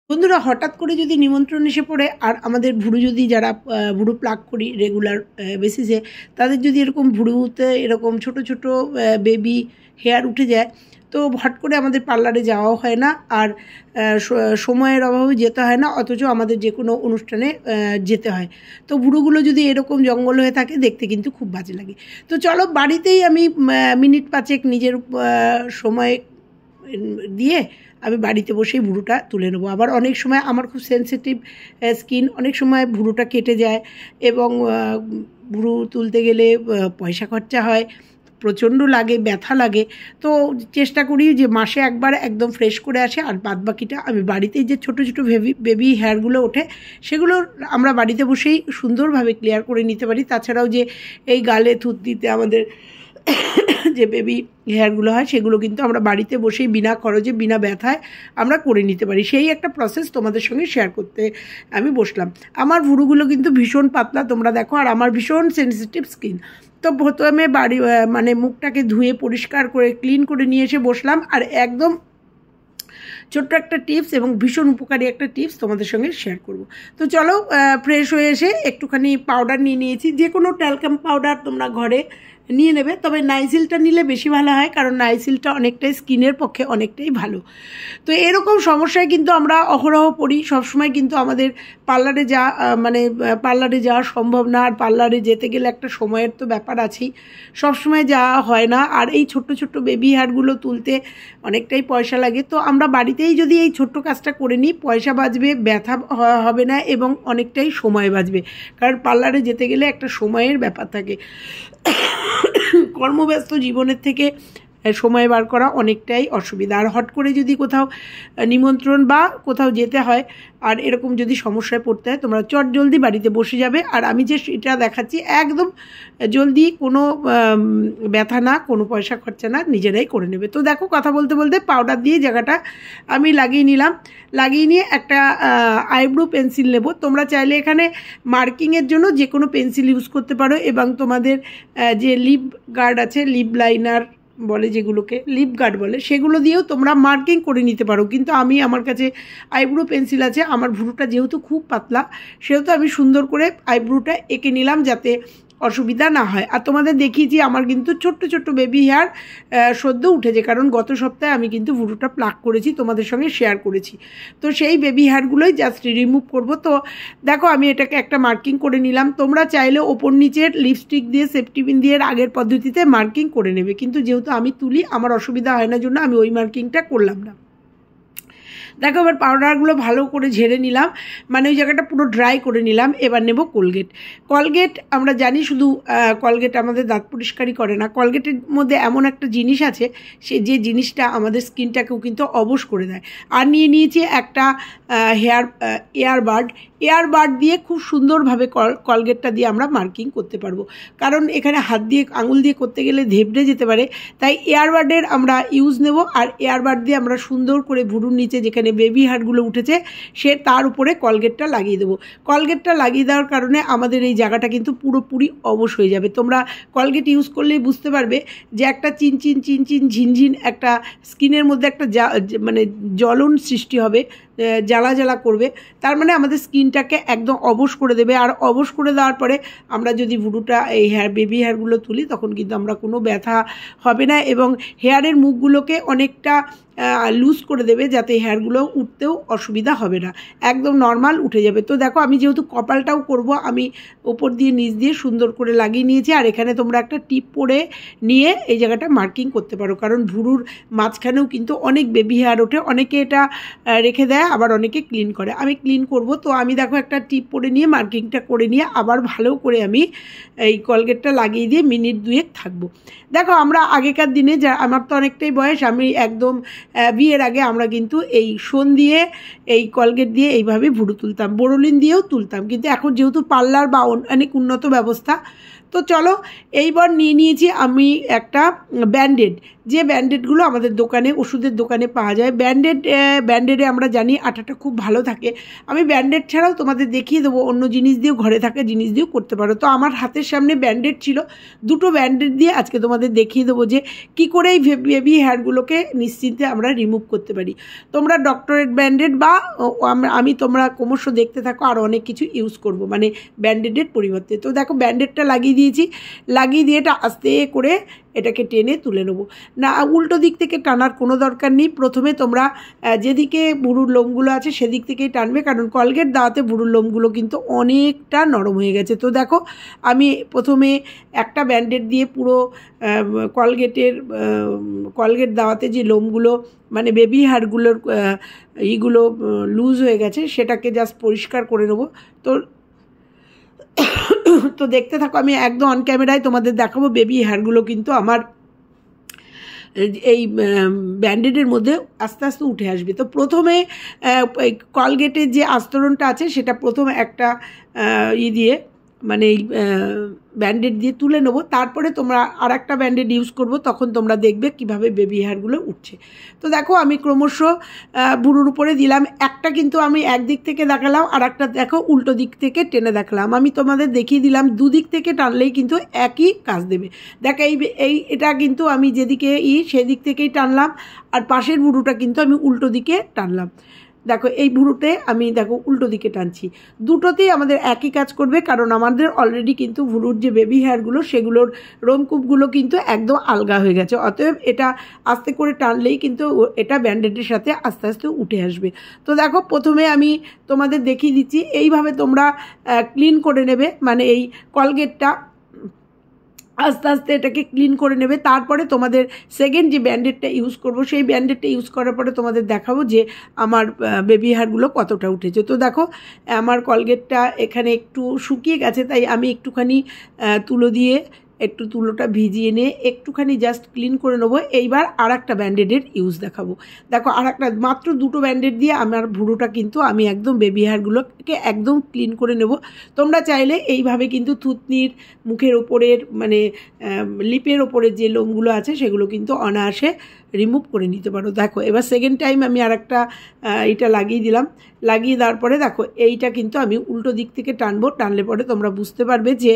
বন্ধুরা, হঠাৎ করে যদি নিমন্ত্রণ এসে পড়ে আর আমাদের ভুরু যদি যারা ভুরু প্লাক করি রেগুলার বেসিসে, তাদের যদি এরকম ভুরুতে এরকম ছোট ছোট বেবি হেয়ার উঠে যায়, তো হট করে আমাদের পার্লারে যাওয়াও হয় না, আর সময়ের অভাবে যেতে হয় না, অথচ আমাদের যে কোনো অনুষ্ঠানে যেতে হয়। তো ভুরুগুলো যদি এরকম জঙ্গল হয়ে থাকে, দেখতে কিন্তু খুব বাজে লাগে। তো চলো, বাড়িতেই আমি মিনিট পাঁচেক নিজের সময় দিয়ে আমি বাড়িতে বসেই ভুরুটা তুলে নেবো। আবার অনেক সময় আমার খুব সেনসিটিভ স্কিন, অনেক সময় ভুরুটা কেটে যায় এবং ভুরু তুলতে গেলে পয়সা খরচা হয়, প্রচণ্ড লাগে, ব্যথা লাগে। তো চেষ্টা করি যে মাসে একবার একদম ফ্রেশ করে আসে, আর বাদ বাকিটা আমি বাড়িতেই যে ছোটো ছোটো বেবি হেয়ারগুলো ওঠে, সেগুলো আমরা বাড়িতে বসেই সুন্দরভাবে ক্লিয়ার করে নিতে পারি। তাছাড়াও যে এই গালে থুত দিতে আমাদের যে বেবি হেয়ারগুলো হয়, সেগুলো কিন্তু আমরা বাড়িতে বসেই বিনা খরচে বিনা ব্যথায় আমরা করে নিতে পারি। সেই একটা প্রসেস তোমাদের সঙ্গে শেয়ার করতে আমি বসলাম। আমার ভুরুগুলো কিন্তু ভীষণ পাতলা, তোমরা দেখো, আর আমার ভীষণ সেনসিটিভ স্কিন। তো প্রথমে মানে মুখটাকে ধুয়ে পরিষ্কার করে ক্লিন করে নিয়ে এসে বসলাম, আর একদম ছোট্ট একটা টিপস এবং ভীষণ উপকারী একটা টিপস তোমাদের সঙ্গে শেয়ার করব। তো চলো, ফ্রেশ হয়ে এসে একটুখানি পাউডার নিয়ে নিয়েছি। যে কোনো ট্যালকাম পাউডার তোমরা ঘরে নিয়ে নেবে, তবে নাইসিলটা নিলে বেশি ভালো হয়, কারণ নাইসিলটা অনেকটাই স্কিনের পক্ষে অনেকটাই ভালো। তো এরকম সমস্যায় কিন্তু আমরা অহরহ পড়ি। সবসময় কিন্তু আমাদের পার্লারে পার্লারে যাওয়া সম্ভব না, আর পার্লারে যেতে গেলে একটা সময়ের তো ব্যাপার আছেই, সবসময় যাওয়া হয় না। আর এই ছোট্ট ছোট্ট বেবি হেয়ারগুলো তুলতে অনেকটাই পয়সা লাগে। তো আমরা বাড়িতেই যদি এই ছোট্ট কাজটা করে নিই, পয়সা বাঁচবে, ব্যথা হবে না, এবং অনেকটাই সময় বাঁচবে, কারণ পার্লারে যেতে গেলে একটা সময়ের ব্যাপার থাকে। কর্মব্যস্ত জীবনের থেকে সময় বার করা অনেকটাই অসুবিধা। আর হট করে যদি কোথাও নিমন্ত্রণ বা কোথাও যেতে হয়, আর এরকম যদি সমস্যায় পড়তে হয়, তোমরা চট জলদি বাড়িতে বসে যাবে। আর আমি যে এটা দেখাচ্ছি একদম জলদি, কোনো ব্যথা না, কোনো পয়সা খরচা না, নিজেরাই করে নেবে। তো দেখো, কথা বলতে বলতে পাউডার দিয়ে জায়গাটা আমি লাগিয়ে নিলাম। লাগিয়ে নিয়ে একটা আইব্রো পেন্সিল নেব। তোমরা চাইলে এখানে মার্কিংয়ের জন্য যে কোনো পেন্সিল ইউজ করতে পারো, এবং তোমাদের যে লিপ গার্ড আছে, লিপ লাইনার বলে যেগুলোকে, লিপ গার্ড বলে, সেগুলো দিয়েও তোমরা মার্কিং করে নিতে পারো। কিন্তু আমার কাছে আইব্রো পেন্সিল আছে। আমার ভুরুটা যেহেতু খুব পাতলা, সেহেতু আমি সুন্দর করে আইব্রোটা এঁকে নিলাম, যাতে অসুবিধা না হয়। আর তোমাদের দেখিয়েছি আমার কিন্তু ছোট্ট ছোট্ট বেবি হেয়ার সদ্য উঠেছে, কারণ গত সপ্তাহে আমি কিন্তু ভুরুটা প্লাক করেছি, তোমাদের সঙ্গে শেয়ার করেছি। তো সেই বেবি হেয়ারগুলোই জাস্ট রিমুভ করব। তো দেখো, আমি এটাকে একটা মার্কিং করে নিলাম। তোমরা চাইলে ওপর নিচের লিপস্টিক দিয়ে, সেফটি পিন দিয়ে আগের পদ্ধতিতে মার্কিং করে নেবে, কিন্তু যেহেতু আমি তুলি, আমার অসুবিধা হয় না জন্য আমি ওই মার্কিংটা করলাম না। দেখো, এবার পাউডারগুলো ভালো করে ঝেড়ে নিলাম, মানে ওই জায়গাটা পুরো ড্রাই করে নিলাম। এবার নেব কোলগেট। কোলগেট আমরা জানি শুধু কোলগেট আমাদের দাঁত পরিষ্কারই করে না, কোলগেটের মধ্যে এমন একটা জিনিস আছে, যে জিনিসটা আমাদের স্কিনটাকেও কিন্তু অবশ করে দেয়। আর নিয়ে নিয়েছি একটা এয়ারবাড দিয়ে খুব সুন্দরভাবে কোলগেটটা দিয়ে আমরা মার্কিং করতে পারবো, কারণ এখানে হাত দিয়ে আঙুল দিয়ে করতে গেলে ধেবড়ে যেতে পারে। তাই এয়ারবাডের আমরা ইউজ নেব, আর এয়ারবাড দিয়ে আমরা সুন্দর করে ভুরুর নিচে যেখানে বেবি হাড়গুলো উঠেছে, তার উপরে কোলগেটটা লাগিয়ে দেবো। কোলগেটটা লাগিয়ে দেওয়ার কারণে আমাদের এই জায়গাটা কিন্তু পুরোপুরি অবশ হয়ে যাবে। তোমরা কোলগেট ইউজ করলেই বুঝতে পারবে যে একটা চিনচিন চিনচিন ঝিনঝিন একটা স্কিনের মধ্যে একটা মানে জ্বলন সৃষ্টি হবে, জ্বালা জ্বালা করবে। তার মানে আমাদের স্কিনটাকে একদম অবশ করে দেবে। আর অবশ করে দেওয়ার পরে আমরা যদি ভুরুটা এই বেবি হেয়ারগুলো তুলি, তখন কিন্তু আমরা কোনো ব্যথা হবে না, এবং হেয়ারের মুখগুলোকে অনেকটা লুজ করে দেবে, যাতে হেয়ারগুলো উঠতেও অসুবিধা হবে না, একদম নর্মাল উঠে যাবে। তো দেখো, আমি যেহেতু কপালটাও করব, আমি ওপর দিয়ে নিচ দিয়ে সুন্দর করে লাগিয়ে নিয়েছি। আর এখানে তোমরা একটা টিপ পরে নিয়ে এই জায়গাটা মার্কিং করতে পারো, কারণ ভুরুর মাঝখানেও কিন্তু অনেক বেবি হেয়ার ওঠে। অনেকে এটা রেখে দেয়, আবার অনেকে ক্লিন করে। আমি ক্লিন করব। তো আমি দেখো একটা টিপ পরে নিয়ে মার্কিংটা করে নিয়ে আবার ভালো করে আমি এই কোলগেটটা লাগিয়ে দিয়ে মিনিট দুয়েক থাকবো। দেখো, আমরা আগেকার দিনে, আমার তো অনেকটাই বয়স, আমি একদম বিয়ের আগে আমরা কিন্তু এই সোন দিয়ে, এই কোলগেট দিয়ে এইভাবে ভুরু তুলতাম, বোরোলিন দিয়েও তুলতাম। কিন্তু এখন যেহেতু পার্লার বা অনেক উন্নত ব্যবস্থা, তো চলো এইবার নিয়ে নিয়েছি আমি একটা ব্যান্ডেড, যে ব্যান্ডেডগুলো আমাদের দোকানে ওষুধের দোকানে পাওয়া যায়। ব্যান্ডেডে আমরা জানি আঠাটা খুব ভালো থাকে। আমি ব্যান্ডেড ছাড়াও তোমাদের দেখিয়ে দেবো অন্য জিনিস দিয়েও, ঘরে থাকা জিনিস দিয়েও করতে পারো। তো আমার হাতের সামনে ব্যান্ডেড ছিল, দুটো ব্যান্ডেড দিয়ে আজকে তোমাদের দেখিয়ে দেবো যে কী করে এই বেবি হেয়ারগুলোকে নিশ্চিন্তে আমরা রিমুভ করতে পারি। তোমরা ডক্টরেট ব্যান্ডেড বা আমি তোমরা ক্রমশ দেখতে থাকো আরও অনেক কিছু ইউজ করব, মানে ব্যান্ডেডের পরিবর্তে। তো দেখো ব্যান্ডেডটা লাগিয়ে দিয়েছি, লাগিয়ে দিয়ে এটা আস্তে করে এটাকে টেনে তুলে নেবো। না, উল্টো দিক থেকে টানার কোনো দরকার নেই। প্রথমে তোমরা যেদিকে ভুরুর লোমগুলো আছে সেদিক থেকেই টানবে, কারণ কলগেট দেওয়াতে ভুরুর লোমগুলো কিন্তু অনেকটা নরম হয়ে গেছে। তো দেখো আমি প্রথমে একটা ব্যান্ডেড দিয়ে পুরো কলগেট দেওয়াতে যে লোমগুলো মানে বেবি হেয়ারগুলোর এইগুলো লুজ হয়ে গেছে সেটাকে জাস্ট পরিষ্কার করে নেবো। তো দেখতে থাকো, আমি একদম অন ক্যামেরায় তোমাদের দেখাবো বেবি হেয়ারগুলো কিন্তু আমার এই ব্যান্ডেডের মধ্যে আস্তে আস্তে উঠে আসবে। তো প্রথমে কলগেটের যে আস্তরণটা আছে সেটা প্রথমে একটা দিয়ে মানে এই ব্যান্ডেড দিয়ে তুলে নেবো, তারপরে তোমরা আর একটা ব্যান্ডেড ইউজ করবো, তখন তোমরা দেখবে কিভাবে বেবি হেয়ারগুলো উঠছে। তো দেখো আমি ক্রমশ ভুরুর উপরে দিলাম, একটা কিন্তু আমি একদিক থেকে দেখালাম, আর একটা দেখো উল্টো দিক থেকে টেনে দেখালাম। আমি তোমাদের দেখিয়ে দিলাম দুদিক থেকে টানলেই কিন্তু একই কাজ দেবে। দেখো এটা কিন্তু আমি যেদিকে সেদিক থেকেই টানলাম, আর পাশের ভুরুটা কিন্তু আমি উল্টো দিকে টানলাম। দেখো এই ভুরুতে আমি দেখো উল্টো দিকে টানছি, দুটোতেই আমাদের একই কাজ করবে, কারণ আমাদের অলরেডি কিন্তু ভুরুর যে বেবি হেয়ারগুলো সেগুলোর রোমকূপগুলো কিন্তু একদম আলগা হয়ে গেছে। অতএব এটা আস্তে করে টানলেই কিন্তু এটা ব্যান্ডেডের সাথে আস্তে আস্তে উঠে আসবে। তো দেখো প্রথমে আমি তোমাদের দেখিয়ে দিচ্ছি, এইভাবে তোমরা ক্লিন করে নেবে, মানে এই কলগেটটা আস্তে আস্তে এটাকে ক্লিন করে নেবে। তারপরে তোমাদের সেকেন্ড যে ব্যান্ডেডটা ইউজ করব সেই ব্যান্ডেডটা ইউজ করার পরে তোমাদের দেখাবো যে আমার বেবি হেয়ারগুলো কতটা উঠেছে। তো দেখো আমার কলগেটটা এখানে একটু শুকিয়ে গেছে, তাই আমি একটুখানি তুলো দিয়ে একটু তুলোটা ভিজিয়ে নিয়ে একটুখানি জাস্ট ক্লিন করে নেবো। এইবার আর একটা ব্যান্ডেডের ইউজ দেখাবো। দেখো আর একটা মাত্র দুটো ব্যান্ডেড দিয়ে আমার ভুরুটা কিন্তু আমি একদম বেবি হেয়ারগুলোকে একদম ক্লিন করে নেব। তোমরা চাইলে এইভাবে কিন্তু থুতনির মুখের ওপরের মানে লিপের ওপরের যে লোমগুলো আছে সেগুলো কিন্তু অনায়াসে রিমুভ করে নিতে পারো। দেখো এবার সেকেন্ড টাইম আমি আর একটা এটা লাগিয়ে দিলাম, লাগিয়ে দেওয়ার পরে দেখো এইটা কিন্তু আমি উল্টো দিক থেকে টানবো, টানলে পরে তোমরা বুঝতে পারবে যে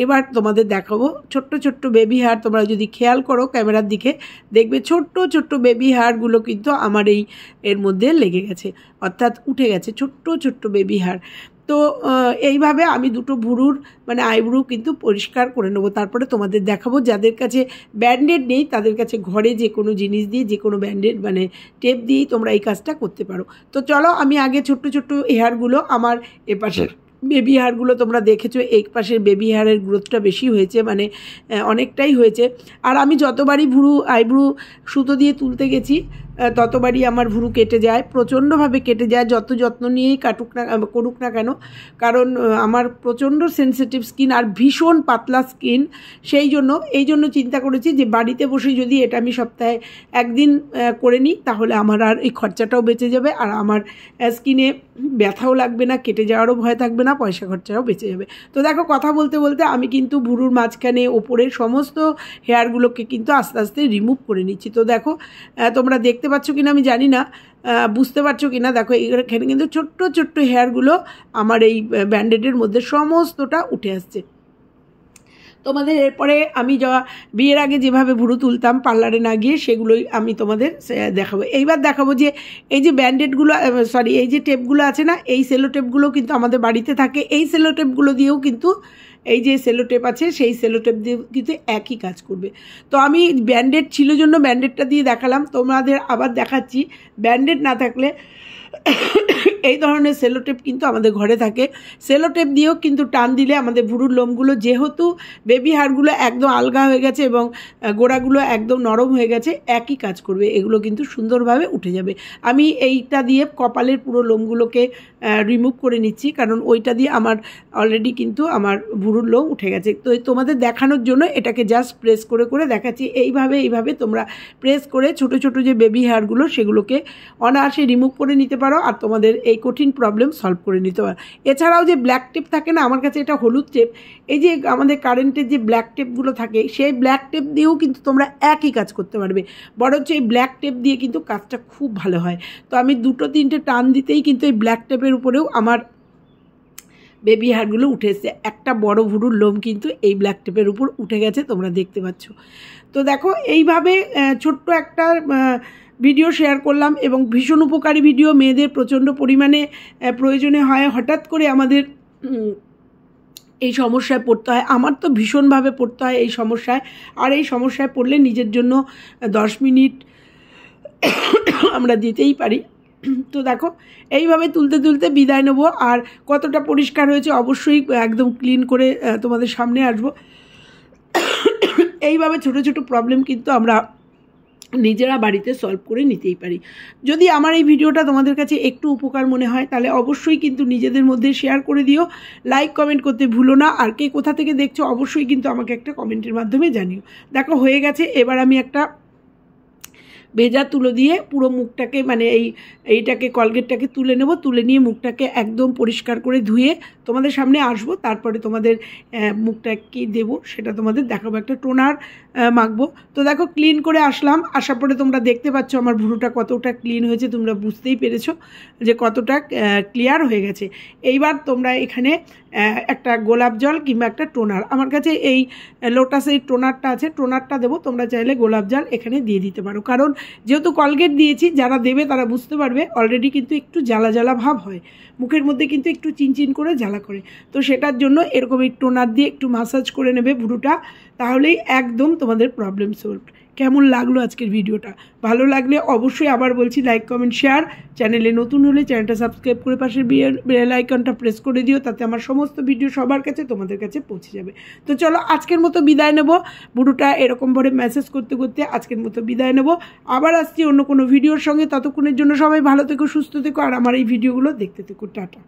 এবার তোমাদের দেখাবো ছোট্ট ছোট্ট বেবি হেয়ার। তোমরা যদি খেয়াল করো ক্যামেরার দিকে দেখবে ছোট্ট ছোট্ট বেবি হেয়ারগুলো কিন্তু আমার এর মধ্যে লেগে গেছে, অর্থাৎ উঠে গেছে ছোট্ট ছোট্ট বেবি হেয়ার। তো এইভাবে আমি দুটো ভুরুর মানে আইব্রু কিন্তু পরিষ্কার করে নেবো। তারপরে তোমাদের দেখাবো যাদের কাছে ব্যান্ডেড নেই তাদের কাছে ঘরে যে কোনো জিনিস দিয়ে যে কোনো ব্যান্ডেড মানে টেপ দিয়েই তোমরা এই কাজটা করতে পারো। তো চলো আমি আগে ছোট্ট ছোট্ট হেয়ারগুলো আমার এপাশের বেবি হেয়ারগুলো তোমরা দেখেছো, এই পাশের বেবি হেয়ারের গ্রোথটা বেশি হয়েছে, মানে অনেকটাই হয়েছে। আর আমি যতবারই আইব্রু সুতো দিয়ে তুলতে গেছি ততবারই আমার ভুরু কেটে যায়, প্রচণ্ডভাবে কেটে যায়, যত যত্ন নিয়েই করুক না কেন, কারণ আমার প্রচণ্ড সেন্সিটিভ স্কিন আর ভীষণ পাতলা স্কিন। এই জন্য চিন্তা করেছি যে বাড়িতে বসে যদি এটা আমি সপ্তাহে একদিন করে নিই তাহলে আমার আর এই খরচাটাও বেঁচে যাবে, আর আমার স্কিনে ব্যথাও লাগবে না, কেটে যাওয়ারও ভয় থাকবে না, পয়সা খরচাও বেঁচে যাবে। তো দেখো কথা বলতে বলতে আমি কিন্তু ভুরুর মাঝখানে ওপরের সমস্ত হেয়ারগুলোকে কিন্তু আস্তে আস্তে রিমুভ করে নিচ্ছি। তো দেখো তোমরা দেখতে পাচ্ছ কিনা আমি জানি না, বুঝতে পারছো কিনা। দেখো এখানে কিন্তু ছোট্ট ছোট্ট হেয়ারগুলো আমার এই ব্যান্ডেডের মধ্যে সমস্তটা উঠে আসছে। তোমাদের এরপরে আমি বিয়ের আগে যেভাবে ভুরু তুলতাম পার্লারে না গিয়ে সেগুলোই আমি তোমাদের দেখাবো। এইবার দেখাবো যে এই যে ব্যান্ডেডগুলো এই যে টেপগুলো আছে না, এই সেলো টেপগুলো কিন্তু আমাদের বাড়িতে থাকে। এই সেলো টেপগুলো দিয়েও কিন্তু এই যে সেলো টেপ আছে সেই সেলো টেপ দিয়ে কিন্তু একই কাজ করবে। তো আমি ব্যান্ডেড ছিল জন্য ব্যান্ডেডটা দিয়ে দেখালাম, তোমাদের আবার দেখাচ্ছি ব্যান্ডেড না থাকলে এই ধরনের সেলো টেপ কিন্তু আমাদের ঘরে থাকে। সেলো টেপ দিয়েও কিন্তু টান দিলে আমাদের ভুরুর লোমগুলো, যেহেতু বেবি হেয়ারগুলো একদম আলগা হয়ে গেছে এবং গোড়াগুলো একদম নরম হয়ে গেছে, একই কাজ করবে, এগুলো কিন্তু সুন্দরভাবে উঠে যাবে। আমি এইটা দিয়ে কপালের পুরো লোমগুলোকে রিমুভ করে নিচ্ছি, কারণ ওইটা দিয়ে আমার অলরেডি কিন্তু আমার ভুরুর লোম উঠে গেছে। তো তোমাদের দেখানোর জন্য এটাকে জাস্ট প্রেস করে করে দেখাচ্ছি। এইভাবে তোমরা প্রেস করে ছোট ছোট যে বেবি হেয়ারগুলো সেগুলোকে অনায়াসে রিমুভ করে নিতে পারো, আর তোমাদের এই কঠিন প্রবলেম সলভ করে নিতে পারো। এছাড়াও যে ব্ল্যাক টেপ থাকে না, আমার কাছে এটা হলুদ টেপ, এই যে আমাদের কারেন্টের যে ব্ল্যাক টেপগুলো থাকে সেই ব্ল্যাক টেপ দিয়েও কিন্তু তোমরা একই কাজ করতে পারবে, বরঞ্চ এই ব্ল্যাক টেপ দিয়ে কিন্তু কাজটা খুব ভালো হয়। তো আমি 2-3টে টান দিতেই কিন্তু এই ব্ল্যাক টেপের উপরেও আমার বেবি হেয়ারগুলো উঠে এসছে। একটা বড় ভুরুর লোম কিন্তু এই ব্ল্যাক টেপের উপর উঠে গেছে, তোমরা দেখতে পাচ্ছ। তো দেখো এইভাবে ছোট্ট একটা ভিডিও শেয়ার করলাম এবং ভীষণ উপকারী ভিডিও, মেয়েদের প্রচণ্ড পরিমাণে প্রয়োজনে হয়। হঠাৎ করে আমাদের এই সমস্যায় পড়তে হয়, আমার তো ভীষণভাবে পড়তে হয় এই সমস্যায়। আর এই সমস্যায় পড়লে নিজের জন্য 10 মিনিট আমরা দিতেই পারি। তো দেখো এইভাবে তুলতে তুলতে বিদায় নেব। আর কতটা পরিষ্কার হয়েছে অবশ্যই একদম ক্লিন করে তোমাদের সামনে আসবো। এইভাবে ছোট ছোট প্রবলেম কিন্তু আমরা নিজেরা বাড়িতে সলভ করে নিতেই পারি। যদি আমার এই ভিডিওটা তোমাদের কাছে একটু উপকার মনে হয় তাহলে অবশ্যই কিন্তু নিজেদের মধ্যে শেয়ার করে দিও, লাইক কমেন্ট করতে ভুলো না। আর কে কোথা থেকে দেখছো অবশ্যই কিন্তু আমাকে একটা কমেন্টের মাধ্যমে জানিও। দেখো হয়ে গেছে, এবার আমি একটা ভেজা তুলো দিয়ে পুরো মুখটাকে মানে এইটাকে কলগেটটাকে তুলে নেব, তুলে নিয়ে মুখটাকে একদম পরিষ্কার করে ধুয়ে তোমাদের সামনে আসবো। তারপরে তোমাদের মুখটা কি দেবো সেটা তোমাদের দেখাবো, একটা টোনার মাখবো। তো দেখো ক্লিন করে আসলাম, আসার পরে তোমরা দেখতে পাচ্ছ আমার ভুরুটা কতটা ক্লিন হয়েছে, তোমরা বুঝতেই পেরেছো যে কতটা ক্লিয়ার হয়ে গেছে। এইবার তোমরা এখানে একটা গোলাপ জল কিংবা একটা টোনার, আমার কাছে এই লোটাসের টোনারটা আছে, টোনারটা দেবো। তোমরা চাইলে গোলাপ জল এখানে দিয়ে দিতে পারো, কারণ যেহেতু কলগেট দিয়েছি যারা দেবে তারা বুঝতে পারবে অলরেডি কিন্তু একটু জ্বালা জ্বালা ভাব হয়, মুখের মধ্যে কিন্তু একটু চিনচিন করে জ্বালা করে। তো সেটার জন্য এরকম এই টোনার দিয়ে একটু মাসাজ করে নেবে ভুরুটা, তাহলেই একদম তোমাদের প্রবলেম সলভ। কেমন লাগলো আজকের ভিডিওটা? ভালো লাগলে অবশ্যই আবার বলছি লাইক কমেন্ট শেয়ার, চ্যানেলে নতুন হলে চ্যানেলটা সাবস্ক্রাইব করে পাশের বেল আইকনটা প্রেস করে দিও, তাতে আমার সমস্ত ভিডিও সবার কাছে তোমাদের কাছে পৌঁছে যাবে। তো চলো আজকের মতো বিদায় নেব, ভুরুটা এরকমভাবে মেসেজ করতে করতে আজকের মতো বিদায় নেব। আবার আসছি অন্য কোনো ভিডিওর সঙ্গে, ততক্ষণের জন্য সবাই ভালো থেকো, সুস্থ থেকো, আর আমার এই ভিডিওগুলো দেখতে থেকো। টাটা।